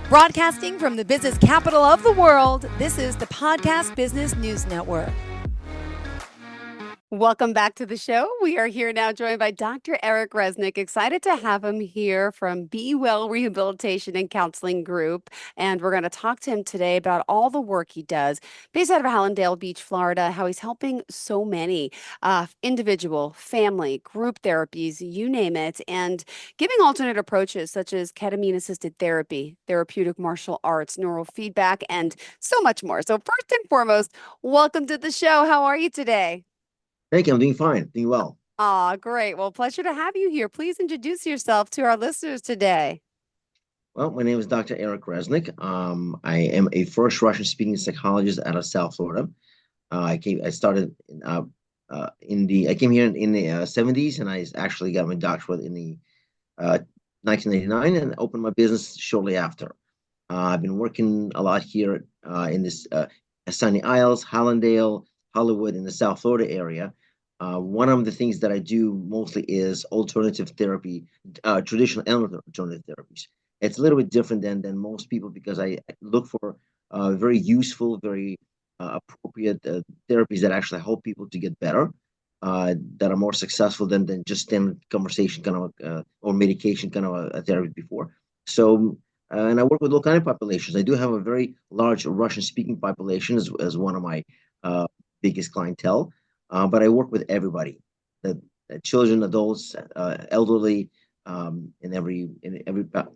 Broadcasting from the business capital of the world, this is the Podcast Business News Network. Welcome back to the show. We are here now joined by Dr. Eric Reznik. Excited to have him here from Be Well Rehabilitation and Counseling Group. And we're going to talk to him today about all the work he does based out of Hallandale Beach, Florida, how he's helping so many individual, family, group therapies, you name it, and giving alternate approaches such as ketamine-assisted therapy, therapeutic martial arts, neurofeedback, and so much more. So first and foremost, welcome to the show. How are you today? Thank you. I'm doing fine, doing well. Great. Well, pleasure to have you here. Please introduce yourself to our listeners today. Well, my name is Dr. Eric Reznik. I am a first Russian-speaking psychologist out of South Florida. I started I came here in the 70s, and I actually got my doctorate in the 1999, and opened my business shortly after. I've been working a lot here in this Sunny Isles, Hallandale, Hollywood, in the South Florida area. One of the things that I do mostly is alternative therapy, traditional and alternative therapies. It's a little bit different than most people because I look for very useful, very appropriate therapies that actually help people to get better, that are more successful than just standard conversation kind of or medication kind of a therapy before. So, and I work with all kind of populations. I do have a very large Russian-speaking population as one of my biggest clientele, but I work with everybody, the children, adults, elderly, in every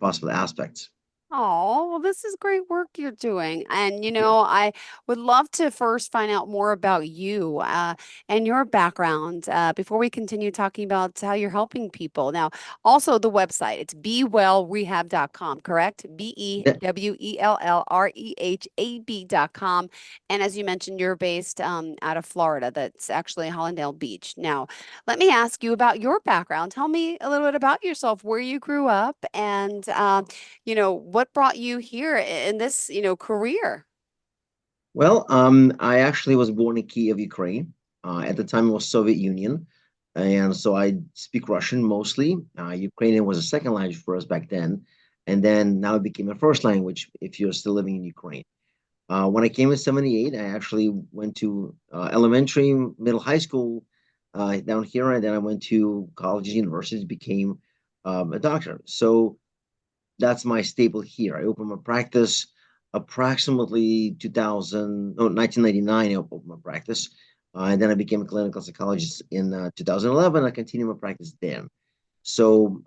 possible aspects. Oh, well, this is great work you're doing. And, I would love to first find out more about you and your background before we continue talking about how you're helping people. Now, also the website, it's bewellrehab.com, correct? Yeah. BEWELLREHAB.com. And as you mentioned, you're based out of Florida. That's actually Hollandale Beach. Now, let me ask you about your background. Tell me a little bit about yourself, where you grew up, and what brought you here in this, career? Well, I actually was born in Kiev, Ukraine. At the time, it was Soviet Union, and so I speak Russian mostly. Ukrainian was a second language for us back then, and then now it became a first language if you're still living in Ukraine. When I came in '78, I actually went to elementary, middle, high school down here, and then I went to colleges, universities, became a doctor. So that's my staple here. I opened my practice approximately 2000, no, 1999. I opened my practice, and then I became a clinical psychologist in 2011. I continued my practice then. So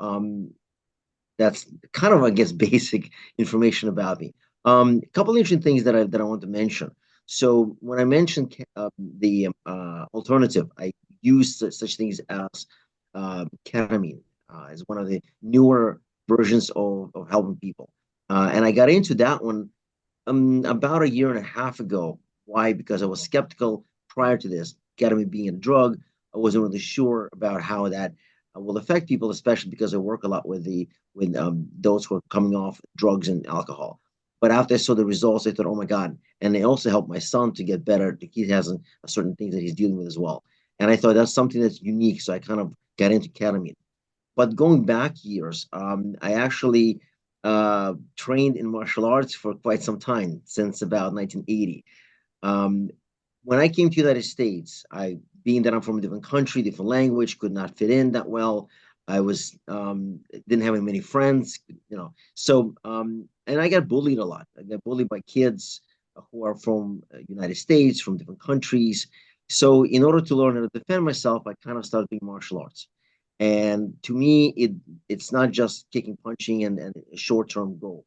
that's kind of, I guess, basic information about me. A couple of interesting things that I want to mention. So when I mentioned the alternative, I use such things as ketamine as one of the newer versions of helping people, and I got into that one about a year and a half ago. Why? Because I was skeptical prior to this, ketamine being a drug. I wasn't really sure about how that will affect people, especially because I work a lot with those who are coming off drugs and alcohol. But after I saw the results, I thought, oh my God. And they also helped my son to get better. He has a certain things that he's dealing with as well. And I thought that's something that's unique. So I kind of got into ketamine. But going back years, I actually trained in martial arts for quite some time, since about 1980. Um, when I came to the United States, being that I'm from a different country, different language, could not fit in that well. I was didn't have many friends, So and I got bullied a lot. I got bullied by kids who are from United States, from different countries. So in order to learn how to defend myself, I kind of started doing martial arts. And to me, it's not just kicking, punching, and a short-term goal.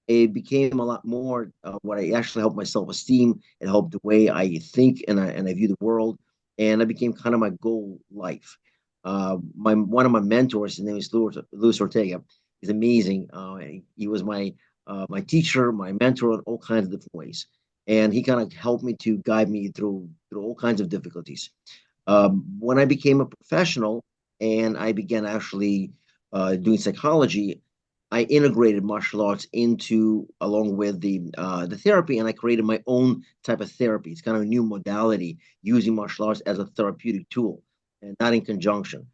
It became a lot more what I actually helped my self-esteem. It helped the way I think and I view the world. And I became kind of my goal life. My One of my mentors, his name is Luis Ortega. He's amazing. He was my teacher, my mentor in all kinds of different ways. And he kind of helped me to guide me through all kinds of difficulties. When I became a professional and I began actually doing psychology, I integrated martial arts into along with the therapy, and I created my own type of therapy. It's kind of a new modality using martial arts as a therapeutic tool, and not in conjunction,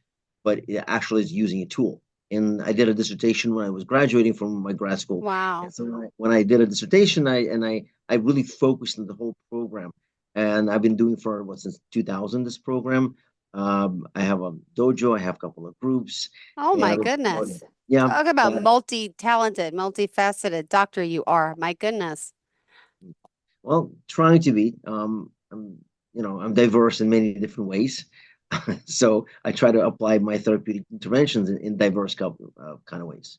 but it actually is using a tool. and I did a dissertation when I was graduating from my grad school. And Wow. so when I did a dissertation, I really focused on the whole program, and I've been doing for what since 2000 this program. I have a dojo, I have a couple of groups, Oh and my I've been promoting goodness. it. Yeah, Talk about but multi-talented, multifaceted doctor you are. My goodness. well, trying to be. I'm diverse in many different ways. So I try to apply my therapeutic interventions in diverse kind of ways.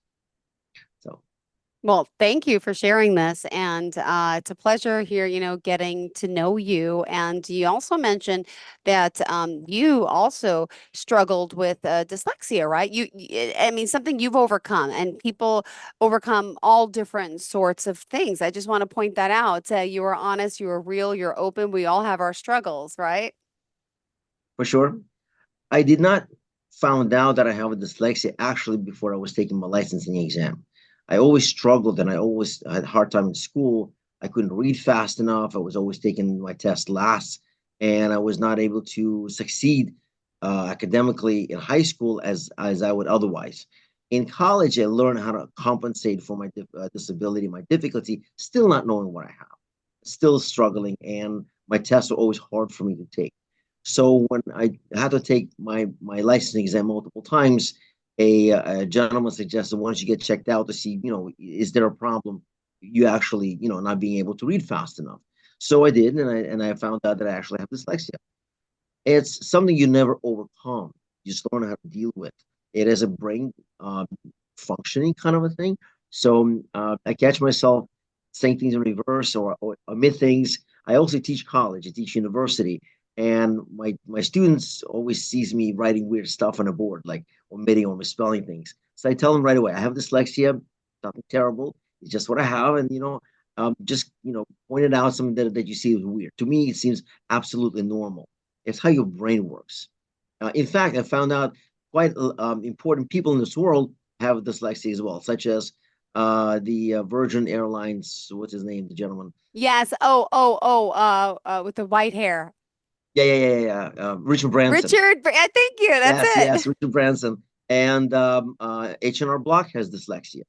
So Well, thank you for sharing this. And it's a pleasure here, getting to know you. And you also mentioned that you also struggled with dyslexia, right? I mean, something you've overcome, and people overcome all different sorts of things. I just want to point that out. You are honest, you are real, you're open. We all have our struggles, right? for sure, I did not found out that I have a dyslexia actually before I was taking my licensing exam. I always struggled and I always had a hard time in school. I couldn't read fast enough. I was always taking my test last, and I was not able to succeed academically in high school as I would otherwise. In college, I learned how to compensate for my disability, my difficulty, still not knowing what I have, still struggling, and my tests were always hard for me to take. So when I had to take my licensing exam multiple times, a gentleman suggested once you get checked out to see, is there a problem? You actually, not being able to read fast enough. So I did, and I found out that I actually have dyslexia. It's something you never overcome. You just learn how to deal with. It is a brain functioning kind of a thing. So I catch myself saying things in reverse or omit things. I also teach college. I teach university, and my students always sees me writing weird stuff on a board, like omitting or misspelling things. So I tell them right away, I have dyslexia. Nothing terrible. It's just what I have, and just pointed out something that you see is weird. To me, it seems absolutely normal. It's how your brain works. In fact, I found out quite important people in this world have dyslexia as well, such as the Virgin Airlines. What's his name? The gentleman. Yes. With the white hair. Yeah. Richard Branson. Thank you. That's Yes, it. Richard Branson. And H&R Block has dyslexia.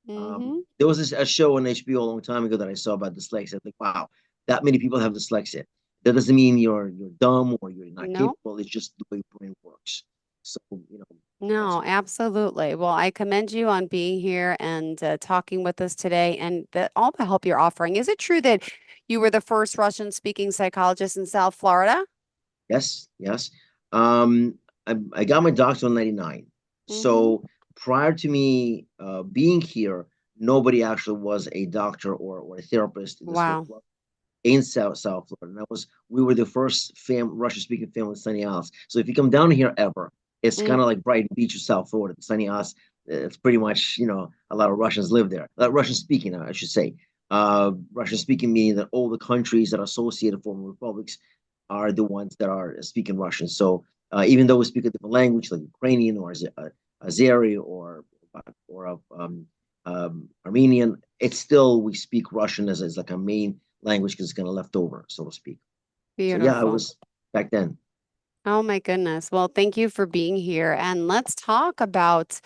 Mm-hmm. There was a show on HBO a long time ago that I saw about dyslexia. I think, wow, that many people have dyslexia. That doesn't mean you're dumb or you're not No. capable. It's just the way your brain works. So that's No, what. absolutely. Well, I commend you on being here and talking with us today and all the help you're offering. Is it true that you were the first Russian-speaking psychologist in South Florida? Yes. I got my doctorate in '99. Mm-hmm. So prior to me being here, nobody actually was a doctor or a therapist in this whole Wow. in South Florida. And that was we were the first Russian speaking family in Sunny Isles. So if you come down here ever, it's kind Mm, of like Brighton Beach or South Florida. Sunny Isles, it's pretty much a lot of Russians live there. Russian speaking, I should say. Russian speaking meaning that all the countries that are associated former republics are the ones that are speaking Russian. So even though we speak a different language like Ukrainian or Azeri or Armenian, it's still we speak Russian as like a main language because it's kind of left over, so to speak. So yeah, I beautiful. was back then. Oh my goodness. Well, thank you for being here. And let's talk about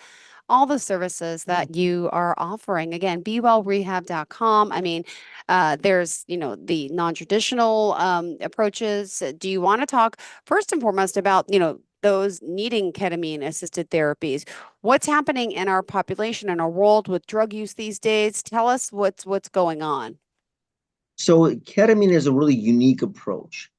all the services that you are offering. Again, bewellrehab.com. I mean, there's, the non-traditional approaches. Do you want to talk first and foremost about, those needing ketamine assisted therapies? What's happening in our population in our world with drug use these days? Tell us what's going on. So ketamine is a really unique approach.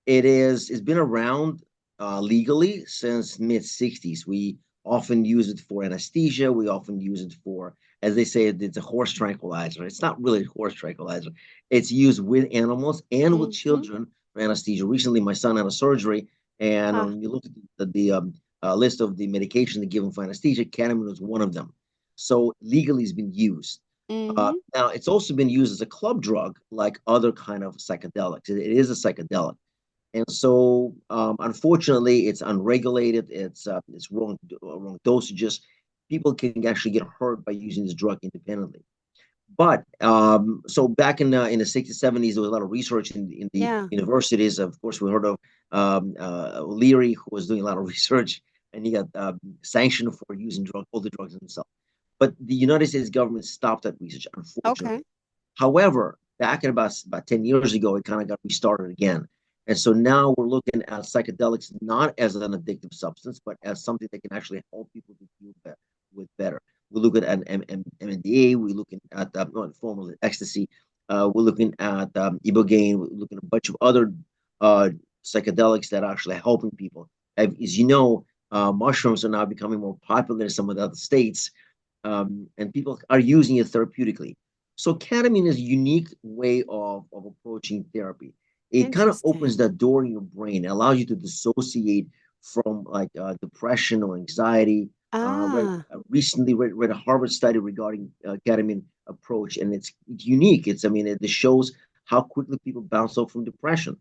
It's been around legally since mid 60s. We often use it for anesthesia. We often use it for, as they say, it's a horse tranquilizer. It's not really a horse tranquilizer. It's used with animals and with Mm-hmm. children for anesthesia. Recently, my son had a surgery, and Ah, when you look at the list of the medication to give him for anesthesia, ketamine was one of them. So legally, it's been used. mm-hmm. Now, it's also been used as a club drug, like other kind of psychedelics. It is a psychedelic, and so unfortunately, it's unregulated. It's wrong dosages. People can actually get hurt by using this drug independently. But so back in the 60s, 70s, there was a lot of research in the Yeah. universities. Of course, we heard of Leary, who was doing a lot of research and he got sanctioned for using all the drugs himself. But the United States government stopped that research, Okay. unfortunately. However, back in about 10 years ago, it kind of got restarted again. And so now we're looking at psychedelics not as an addictive substance, but as something that can actually help people to feel with better. We're looking at MNDA, we're looking at formal ecstasy, we're looking at ibogaine, we're looking at a bunch of other uh, psychedelics that are actually helping people. As you know, mushrooms are now becoming more popular in some of the other states, and people are using it therapeutically. So ketamine is a unique way of approaching therapy. It kind of opens Interesting. that door in your brain, allows you to dissociate from like depression or anxiety. Ah, Recently read a Harvard study regarding ketamine approach, and it's unique. I mean, it shows how quickly people bounce off from depression.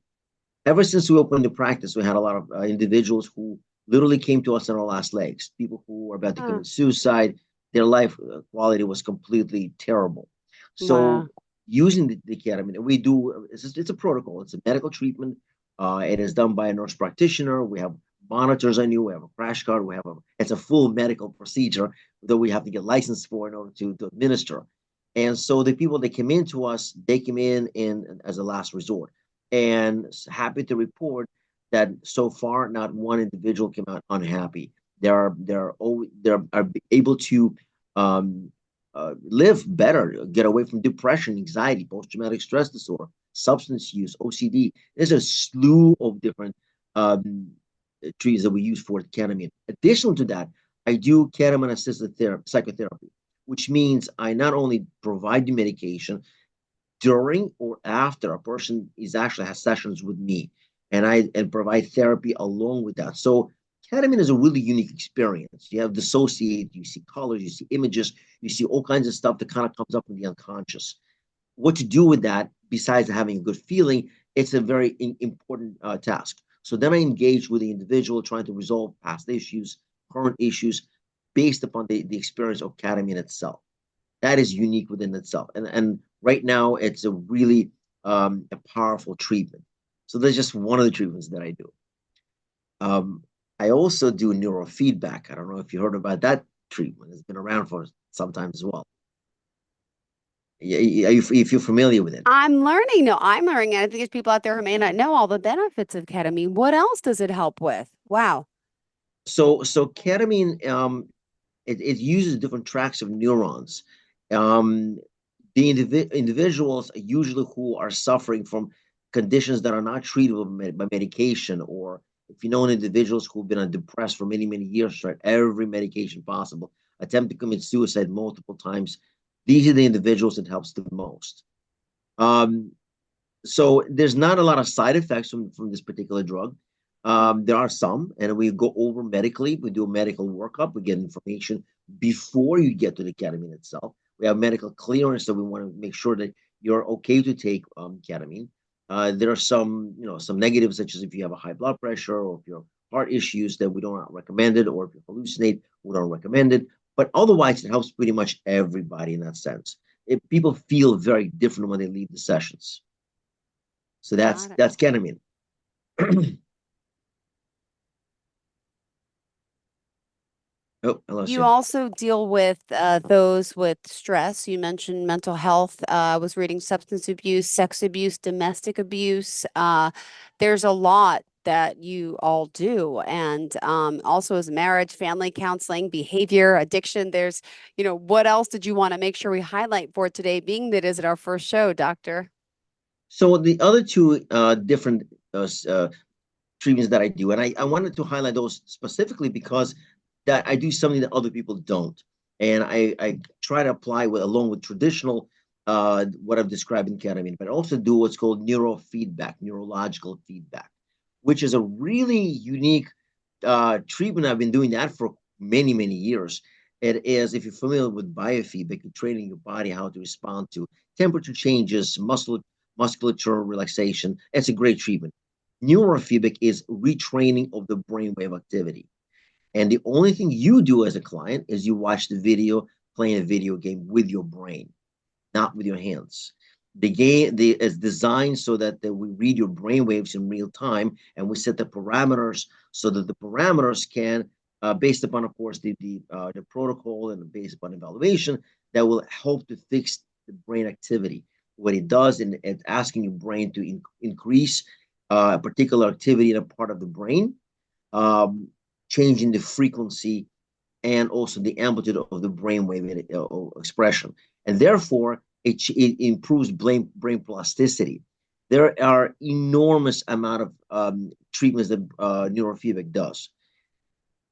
Ever since we opened the practice, we had a lot of individuals who literally came to us on our last legs. People who were about to ah, commit suicide. Their life quality was completely terrible. So wow. using the ketamine, we do. It's a protocol. It's a medical treatment. It is done by a nurse practitioner. We have monitors on you. We have a crash card. It's a full medical procedure that we have to get licensed for in order to administer. And so the people that come in to us, they come in as a last resort, and happy to report that so far not one individual came out unhappy. They're able to um, live better, get away from depression, anxiety, post-traumatic stress disorder, substance use, OCD. There's a slew of different um, trees that we use for ketamine. Additional to that, I do ketamine assisted psychotherapy, which means I not only provide the medication during or after a person is actually has sessions with me, and I and provide therapy along with that. So ketamine is a really unique experience. You have dissociate, you see colors, you see images, you see all kinds of stuff that kind of comes up in the unconscious. What to do with that, besides having a good feeling, it's a very important task. So then I engage with the individual, trying to resolve past issues, current issues, based upon the experience of ketamine itself. That is unique within itself. And right now, it's a really a powerful treatment. So that's just one of the treatments that I do. Um, I also do neurofeedback. I don't know if you heard about that treatment. It's been around for some time as well. If you're familiar with it. I'm learning. No, I'm learning. And I think there's people out there who may not know all the benefits of ketamine. What else does it help with? Wow. So ketamine it uses different tracks of neurons. Um, the individuals usually who are suffering from conditions that are not treatable by medication, or if you know individuals who've been depressed for many, many years, tried every medication possible, attempt to commit suicide multiple times, these are the individuals it helps the most. Um, so there's not a lot of side effects from this particular drug. There are some, and we go over medically. We do a medical workup. We get information before you get to the ketamine itself. We have medical clearance, so we want to make sure that you're okay to take ketamine. There are some negatives, such as if you have a high blood pressure or if you have heart issues, that we don't recommend it, or if you hallucinate, we don't recommend it. But otherwise, it helps pretty much everybody in that sense. People feel very different when they leave the sessions. So that's Got it. that's ketamine. Oh, I lost You you. also deal with those with stress. You mentioned mental health. I was reading substance abuse, sex abuse, domestic abuse. There's a lot that you all do. And also as marriage, family counseling, behavior, addiction. What else did you want to make sure we highlight for today, being that is it our first show, Doctor? So the other two different treatments that I do, and I wanted to highlight those specifically because that I do something that other people don't, and I try to apply along with traditional what I've described in ketamine, but also do what's called neurofeedback, neurological feedback, which is a really unique treatment. I've been doing that for many, many years. It is, if you're familiar with biofeedback, you're training your body how to respond to temperature changes, musculature relaxation. It's a great treatment. Neurofeedback is retraining of the brainwave activity. And the only thing you do as a client is you watch the video, playing a video game with your brain, not with your hands. The game is designed so that we read your brain waves in real time, and we set the parameters so that the parameters can based upon, of course, the protocol and based upon evaluation that will help to fix the brain activity. What it does, and it's asking your brain to increase a particular activity in a part of the brain, um, changing the frequency and also the amplitude of the brainwave expression. And therefore, it improves brain plasticity. There are enormous amount of treatments that neurofeedback does.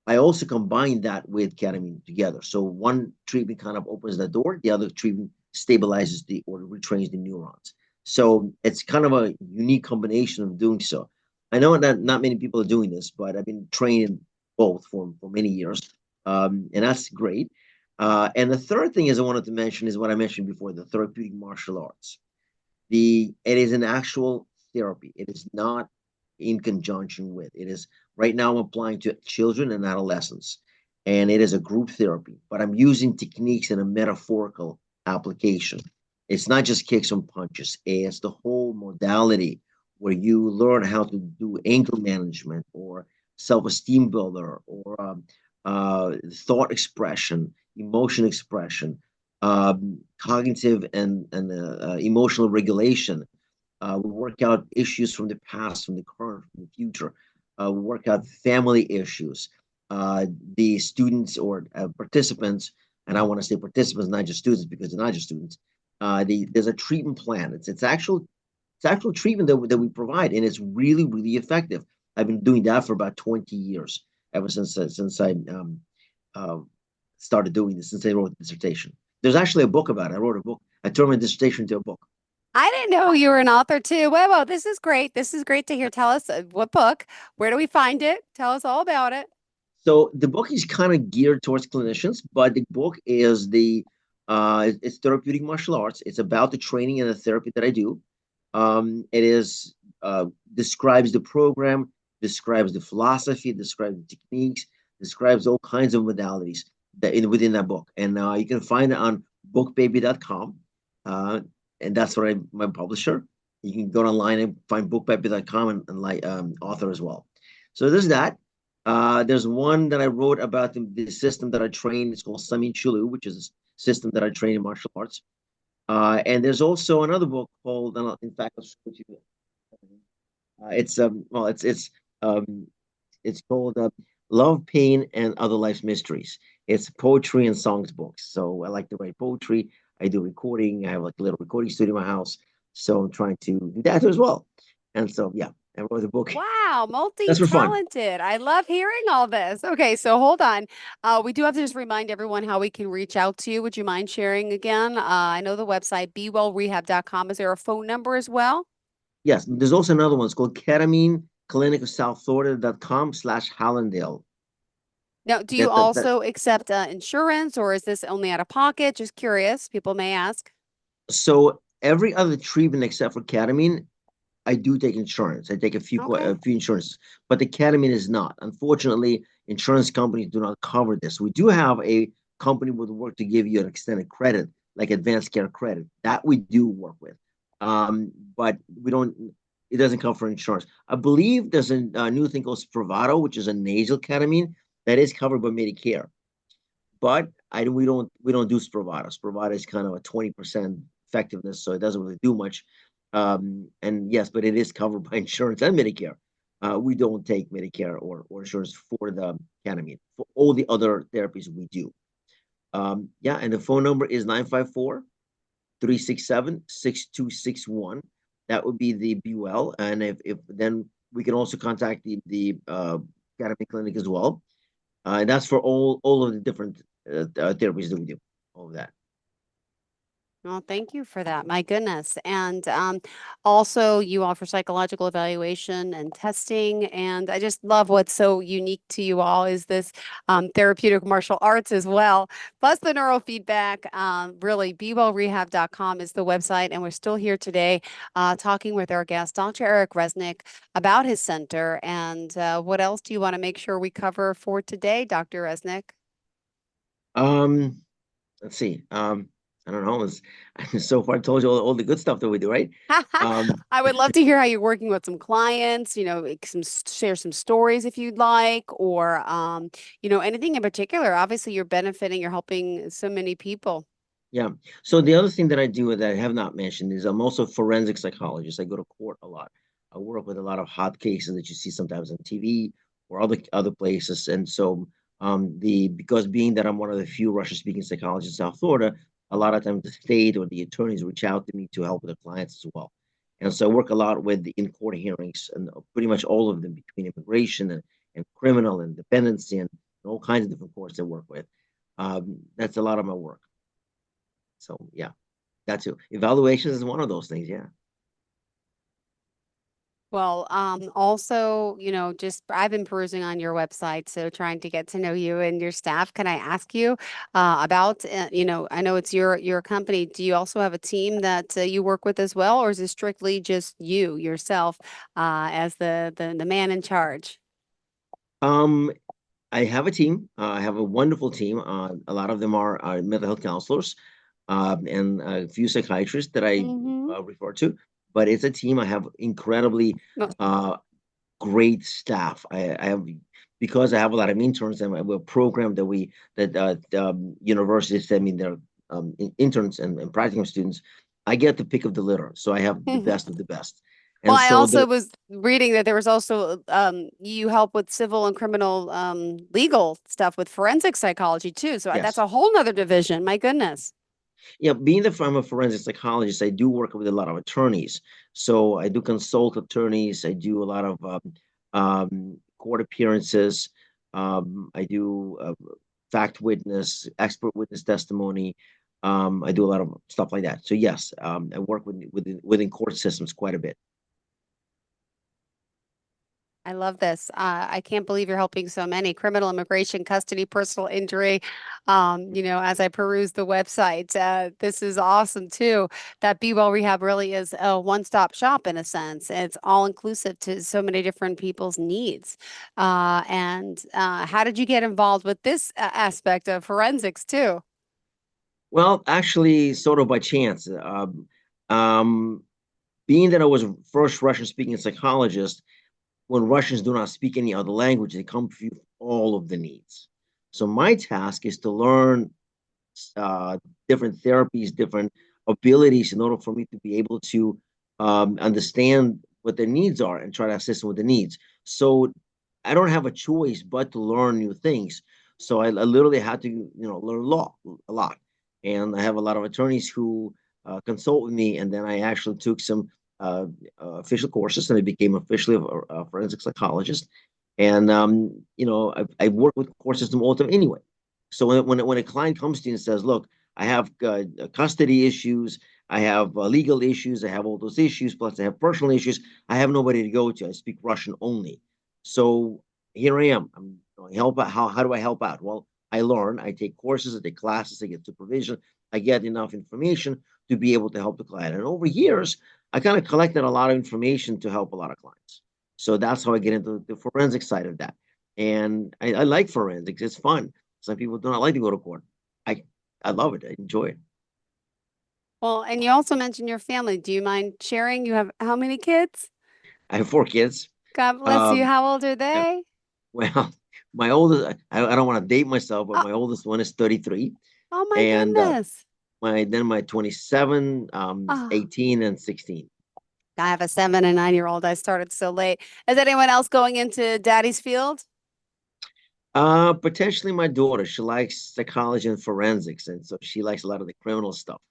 I also combine that with ketamine together. So one treatment kind of opens the door, the other treatment stabilizes the or retrains the neurons. So it's kind of a unique combination of doing so. I know that not many people are doing this, but I've been training both for many years, and that's great. And the third thing is I wanted to mention is what I mentioned before, the therapeutic martial arts. It is an actual therapy. It is not in conjunction with. It is right now I'm applying to children and adolescents, and it is a group therapy. But I'm using techniques in a metaphorical application. It's not just kicks and punches. It's the whole modality where you learn how to do anger management or self-esteem builder or thought expression, emotion expression, cognitive and emotional regulation. We work out issues from the past, from the current, from the future. We work out family issues. The students or participants, and I want to say participants, not just students, because they're not just students. There's a treatment plan. It's actual treatment that we provide, and it's really really effective. I've been doing that for about 20 years, ever since I uh, started doing this, since I wrote the dissertation. There's actually a book about it. I wrote a book. I turned my dissertation into a book. I didn't know you were an author too. Whoa, this is great. This is great to hear. Tell us what book? Where do we find it? Tell us all about it. So the book is kind of geared towards clinicians, but the book is it's therapeutic martial arts. It's about the training and the therapy that I do. It is describes the program, describes the philosophy, describes the techniques, describes all kinds of modalities within that book. And you can find it on bookbaby.com. Uh, and that's what my publisher. You can go online and find bookbaby.com and like author as well. So there's that. There's one that I wrote about the system that I train. It's called Samin Chulu, which is a system that I train in martial arts. And there's also another book called, in fact, I'll show it to you. It's well, um, it's called Love, Pain, and Other Life's Mysteries. It's poetry and songs books. So I like to write poetry. I do recording. I have like a little recording studio in my house. So I'm trying to do that as well. And so yeah, I wrote a book. Wow, That's for fun. multi-talented. I love hearing all this. Okay, so hold on. We do have to just remind everyone how we can reach out to you. Would you mind sharing again? I know the website, bewellrehab.com. Is there a phone number as well? Yes, there's also another one. It's called ketamine clinic of South Florida.com/Hallandale. Now, do you That also accept insurance or is this only out of pocket? Just curious. People may ask. so every other treatment except for ketamine, I do take insurance. I take Okay. a few insurances, but the ketamine is not. Unfortunately, insurance companies do not cover this. We do have a company would work to give you an extended credit, like advanced care credit. That we do work with, but we don't. It doesn't come for insurance. I believe there's a new thing called Spravato, which is a nasal ketamine that is covered by Medicare. But we don't do Spravato. Spravato is kind of a 20% effectiveness, so it doesn't really do much. And yes, but it is covered by insurance and Medicare. We don't take Medicare or insurance for the ketamine. For all the other therapies, we do. Yeah, and the phone number is 954-367-6261. That would be the BUL. And if then we can also contact the ketamine clinic as well. And that's for all of the different therapies that we do. All of that. Well, thank you for that. My goodness. And also, you offer psychological evaluation and testing. And I just love what's so unique to you all is this therapeutic martial arts as well, plus the neurofeedback. Really, bewellrehab.com is the website. And we're still here today talking with our guest, Dr. Eric Reznik, about his center. And what else do you want to make sure we cover for today, Dr. Reznik? Um, let's see. I don't know. So far, I told you all the good stuff that we do, right? Um, I would love to hear how you're working with some clients, like share some stories if you'd like, or anything in particular. Obviously, you're benefiting, you're helping so many people. Yeah. So the other thing that I do that I have not mentioned is I'm also a forensic psychologist. I go to court a lot. I work with a lot of hot cases that you see sometimes on TV or other places. And so the because being that I'm one of the few Russian speaking psychologists in South Florida, a lot of times the state or the attorneys reach out to me to help with the clients as well. And so I work a lot with the in court hearings and pretty much all of them between immigration and criminal and dependency and all kinds of different courts I work with. That's a lot of my work. So yeah, that's it. Evaluations is one of those things. Yeah. Well, also, just I've been perusing on your website, so trying to get to know you and your staff. Can I ask you about, I know it's your company. Do you also have a team that you work with as well, or is it strictly just you yourself as the man in charge? Um, I have a team. I have a wonderful team. A lot of them are mental health counselors, and a few psychiatrists that I Mm-hmm. refer to. But it's a team. I have incredibly uh, great staff. I have because I have a lot of interns and we have a program that universities send me their interns and practicum students. I get the pick of the litter, so I have the best of the best. Well, And I so also the was reading that there was also you help with civil and criminal legal stuff with forensic psychology too. So that's yes, a whole nother division. My goodness. yeah, being that I'm a forensic psychologist, I do work with a lot of attorneys. So I do consult attorneys. I do a lot of court appearances. I do fact witness, expert witness testimony. I do a lot of stuff like that. So yes, I work within court systems quite a bit. I love this. I can't believe you're helping so many criminal, immigration, custody, personal injury. As I peruse the website, this is awesome too. That Be Well Rehab really is a one-stop shop in a sense. It's all inclusive to so many different people's needs. And how did you get involved with this aspect of forensics too? Well, actually, sort of by chance. Um, Being that I was first Russian speaking psychologist, when Russians do not speak any other language, they come for all of the needs. So my task is to learn uh, different therapies, different abilities in order for me to be able to understand what their needs are and try to assist them with the needs. So I don't have a choice but to learn new things. So I literally had to, learn law a lot. And I have a lot of attorneys who consult with me. And then I actually took some uh, official courses and I became officially a forensic psychologist. And, I work with court system all the time anyway. So when a client comes to you and says, "Look, I have custody issues, I have legal issues, I have all those issues, plus I have personal issues. I have nobody to go to. I speak Russian only. So here I am. I'm going to help out. How do I help out? Well, I learn. I take courses, I take classes, I get supervision, I get enough information to be able to help the client. And over years, I kind of collected a lot of information to help a lot of clients. So that's how I get into the forensic side of that. And I like forensics. It's fun. Some people do not like to go to court. I I love it. I enjoy it. Well, and you also mentioned your family. Do you mind sharing? You have how many kids? I have 4 kids. God bless you. Um, How old are yeah. they? Well, my oldest, I don't want to date myself, but Oh, my oldest one is 33, oh my and goodness. my 27, Oh, 18, and 16. I have a 7 and 9 year old. I started so late. Is anyone else going into daddy's field? Potentially my daughter. She likes psychology and forensics, and so she likes a lot of the criminal stuff.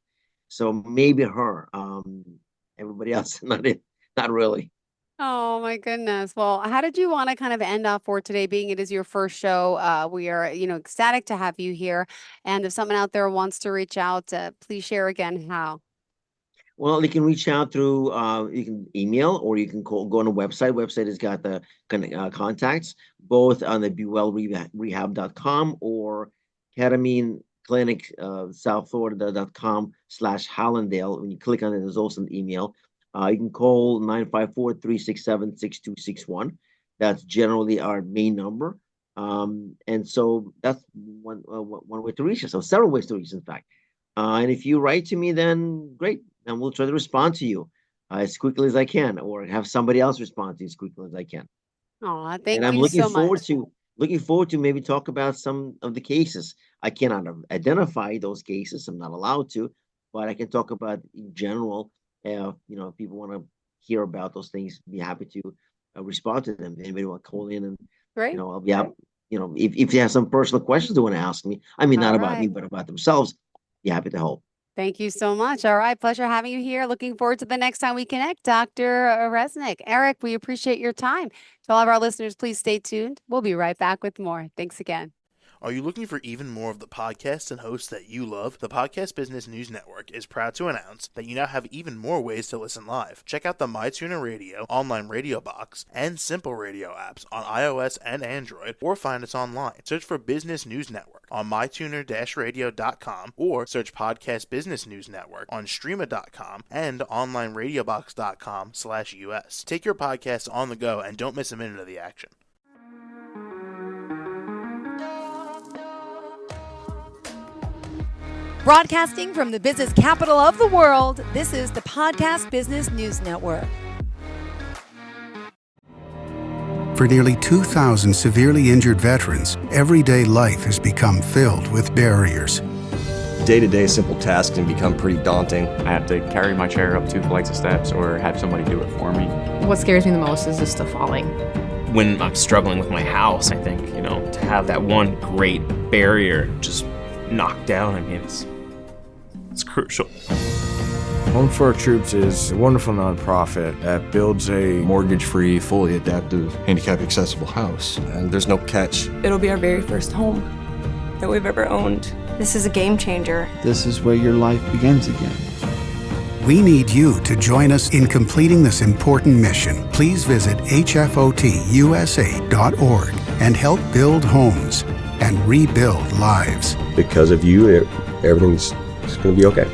So maybe her. Everybody else, not really. Oh my goodness. Well, how did you want to kind of end off for today, being it is your first show? We are, ecstatic to have you here. And if someone out there wants to reach out, please share again how. Well, you can reach out through you can email or you can go on the website. Website has got the contacts both on the bewellrehab.com or ketamine clinic southflorida.com/Hallandale. When you click on it, there's also an email. You can call 954-367-6261. That's generally our main number. And so that's one way to reach us. So several ways to reach us, in fact. And if you write to me, then great. And we'll try to respond to you as quickly as I can, or have somebody else respond to you as quickly as I can. Oh, And thank I'm you so much. looking forward to maybe talk about some of the cases. I cannot identify those cases. I'm not allowed to, but I can talk about in general. If people want to hear about those things, be happy to respond to them. Anybody want to call in, and Great. I'll be out. If they have some personal questions they want to ask me, I mean, not All about me, right. but about themselves, be happy to help. Thank you so much. All right. Pleasure having you here. Looking forward to the next time we connect, Dr. Reznik. Eric, we appreciate your time. To all of our listeners, please stay tuned. We'll be right back with more. Thanks again. Are you looking for even more of the podcasts and hosts that you love? The Podcast Business News Network is proud to announce that you now have even more ways to listen live. Check out the MyTuner Radio, online radio box, and Simple Radio apps on iOS and Android, or find us online. Search for Business News Network on mytuner-radio.com, or search Podcast Business News Network on streama.com and onlineradiobox.com/US. Take your podcast on the go and don't miss a minute of the action. Broadcasting from the business capital of the world, this is the Podcast Business News Network. For nearly 2,000 severely injured veterans, everyday life has become filled with barriers. Day-to-day simple tasks can become pretty daunting. I have to carry my chair up 2 flights of steps or have somebody do it for me. What scares me the most is just the falling. When I'm struggling with my house, I think, to have that one great barrier just knocked down, I mean, it's crucial. Home for Our Troops is a wonderful nonprofit that builds a mortgage-free, fully adaptive, handicap-accessible house. And there's no catch. It'll be our very first home that we've ever owned. This is a game changer. This is where your life begins again. We need you to join us in completing this important mission. Please visit hfotusa.org and help build homes and rebuild lives. Because of you, everything's going to be okay.